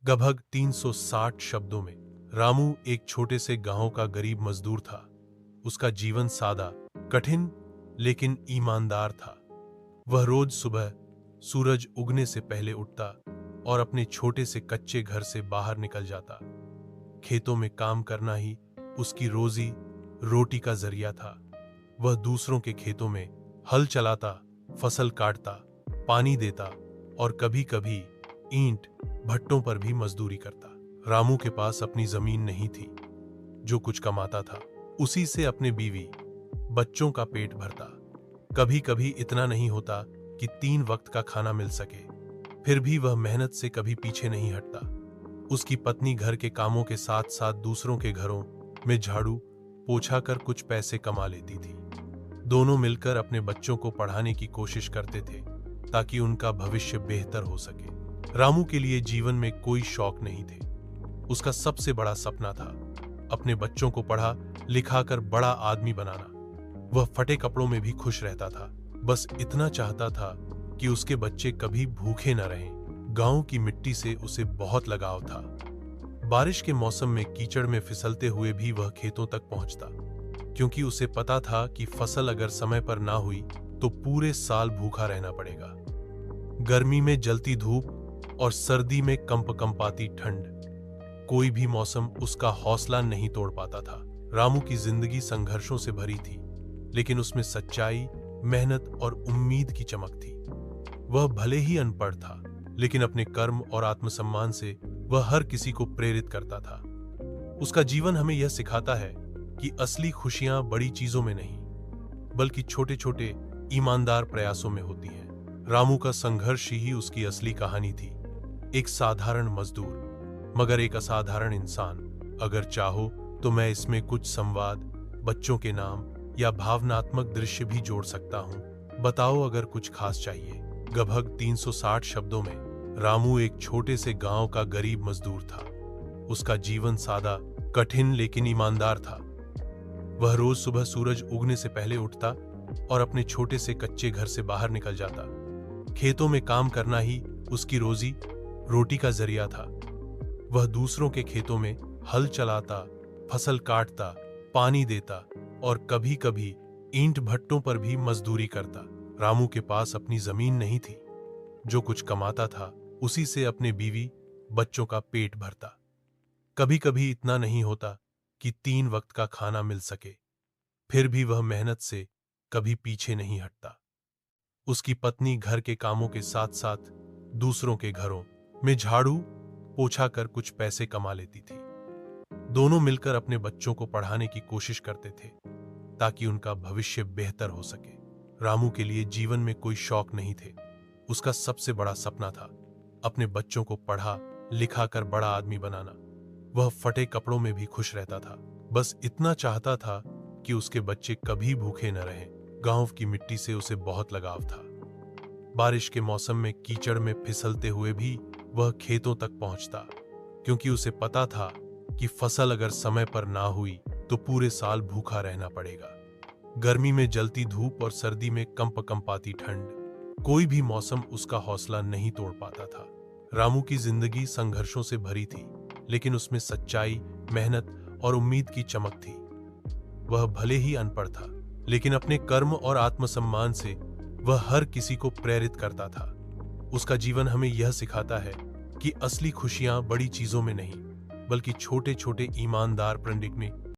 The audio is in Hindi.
लगभग 360 शब्दों में रामू एक छोटे से गांव का गरीब मजदूर था। उसका जीवन सादा, कठिन लेकिन ईमानदार था। वह रोज सुबह सूरज उगने से पहले उठता और अपने छोटे से कच्चे घर से बाहर निकल जाता। खेतों में काम करना ही उसकी रोजी रोटी का जरिया था। वह दूसरों के खेतों में हल चलाता, फसल काटता, पानी देता और कभी कभी ईंट भट्टों पर भी मजदूरी करता। रामू के पास अपनी जमीन नहीं थी। जो कुछ कमाता था उसी से अपने बीवी बच्चों का पेट भरता। कभी कभी इतना नहीं होता कि 3 वक्त का खाना मिल सके, फिर भी वह मेहनत से कभी पीछे नहीं हटता। उसकी पत्नी घर के कामों के साथ साथ दूसरों के घरों में झाड़ू पोछा कर कुछ पैसे कमा लेती थी। दोनों मिलकर अपने बच्चों को पढ़ाने की कोशिश करते थे ताकि उनका भविष्य बेहतर हो सके। रामू के लिए जीवन में कोई शौक नहीं थे। उसका सबसे बड़ा सपना था अपने बच्चों को पढ़ा लिखा कर बड़ा आदमी बनाना। वह फटे कपड़ों में भी खुश रहता था, बस इतना चाहता था कि उसके बच्चे कभी भूखे न रहें। गांव की मिट्टी से उसे बहुत लगाव था। बारिश के मौसम में कीचड़ में फिसलते हुए भी वह खेतों तक पहुंचता, क्योंकि उसे पता था कि फसल अगर समय पर ना हुई तो पूरे साल भूखा रहना पड़ेगा। गर्मी में जलती धूप और सर्दी में कंपकंपाती ठंड, कोई भी मौसम उसका हौसला नहीं तोड़ पाता था। रामू की जिंदगी संघर्षों से भरी थी, लेकिन उसमें सच्चाई, मेहनत और उम्मीद की चमक थी। वह भले ही अनपढ़ था, लेकिन अपने कर्म और आत्मसम्मान से वह हर किसी को प्रेरित करता था। उसका जीवन हमें यह सिखाता है कि असली खुशियां बड़ी चीजों में नहीं, बल्कि छोटे छोटे ईमानदार प्रयासों में होती हैं। रामू का संघर्ष ही उसकी असली कहानी थी। एक साधारण मजदूर, मगर एक असाधारण इंसान। अगर चाहो तो मैं इसमें कुछ संवाद, बच्चों के नाम या भावनात्मक दृश्य भी जोड़ सकता हूं। बताओ अगर कुछ खास चाहिए। लगभग 360 शब्दों में रामू एक छोटे से गांव का गरीब मजदूर था। उसका जीवन सादा, कठिन लेकिन ईमानदार था। वह रोज सुबह सूरज उगने से पहले उठता और अपने छोटे से कच्चे घर से बाहर निकल जाता। खेतों में काम करना ही उसकी रोजी रोटी का जरिया था। वह दूसरों के खेतों में हल चलाता, फसल काटता, पानी देता और कभी कभी ईंट भट्टों पर भी मजदूरी करता। रामू के पास अपनी जमीन नहीं थी। जो कुछ कमाता था उसी से अपने बीवी बच्चों का पेट भरता। कभी कभी इतना नहीं होता कि 3 वक्त का खाना मिल सके, फिर भी वह मेहनत से कभी पीछे नहीं हटता। उसकी पत्नी घर के कामों के साथ साथ दूसरों के घरों में झाड़ू पोछा कर कुछ पैसे कमा लेती थी। दोनों मिलकर अपने बच्चों को पढ़ाने की कोशिश करते थे ताकि उनका भविष्य बेहतर हो सके। रामू के लिए जीवन में कोई शौक नहीं थे। उसका सबसे बड़ा सपना था अपने बच्चों को पढ़ा लिखा कर बड़ा आदमी बनाना। वह फटे कपड़ों में भी खुश रहता था, बस इतना चाहता था कि उसके बच्चे कभी भूखे न रहें। गांव की मिट्टी से उसे बहुत लगाव था। बारिश के मौसम में कीचड़ में फिसलते हुए भी वह खेतों तक पहुंचता, क्योंकि उसे पता था कि फसल अगर समय पर ना हुई तो पूरे साल भूखा रहना पड़ेगा। गर्मी में जलती धूप और सर्दी में कंपकंपाती ठंड, कोई भी मौसम उसका हौसला नहीं तोड़ पाता था। रामू की जिंदगी संघर्षों से भरी थी, लेकिन उसमें सच्चाई, मेहनत और उम्मीद की चमक थी। वह भले ही अनपढ़ था, लेकिन अपने कर्म और आत्मसम्मान से वह हर किसी को प्रेरित करता था। उसका जीवन हमें यह सिखाता है कि असली खुशियां बड़ी चीजों में नहीं, बल्कि छोटे छोटे ईमानदार प्रणिक में